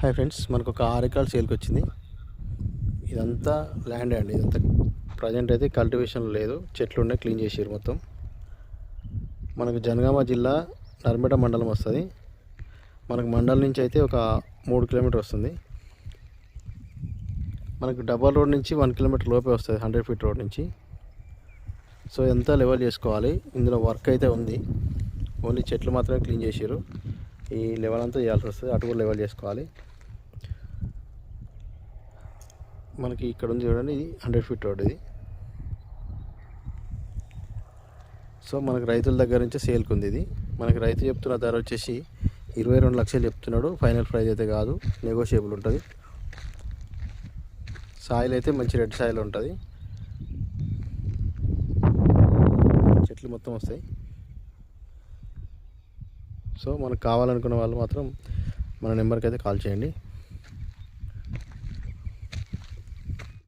Hi friends, మనకు ఒక 6 ఎకరాలు సేల్కి వచ్చింది. ఇదంతా ల్యాండ్ అండి. ఇదంతా ప్రజెంట్ అయితే కల్టివేషన్ లేదు, చెట్లు ఉన్నాయి, క్లీన్ చేసారు మొత్తం. మనకు జనగామ జిల్లా నర్మేట మండలం వస్తుంది. మనకు మండలం నుంచి అయితే ఒక 3 కిలోమీటర్ వస్తుంది. మనకు డబల్ రోడ్ నుంచి 1 కిలోమీటర్ లోపే వస్తుంది, 100 ఫీట్ రోడ్ నుంచి. సో ఎంత లెవెల్ చేసుకోవాలి. ఇందులో వర్క్ అయితే ఉంది, ఓన్లీ చెట్లు మాత్రమే క్లీన్ చేసారు. ఈ లెవెల్ అంతా చేయాల్సి వస్తుంది, అటు కూడా లెవెల్ చేసుకోవాలి. మనకి ఇక్కడ ఉంది చూడండి, ఇది 100 ఫీట్ రోడ్ ఇది. సో మనకు రైతుల దగ్గర నుంచి సేల్కి ఉంది ఇది. మనకి రైతు చెప్తున్న ధర వచ్చేసి 22 లక్షలు చెప్తున్నాడు. ఫైనల్ ప్రైస్ అయితే కాదు, నెగోషియబుల్ ఉంటుంది. సాయిల్ అయితే మంచి రెడ్ సాయిల్ ఉంటుంది, చెట్లు మొత్తం వస్తాయి. సో మనకు కావాలనుకున్న వాళ్ళు మాత్రం మన నెంబర్కి అయితే కాల్ చేయండి.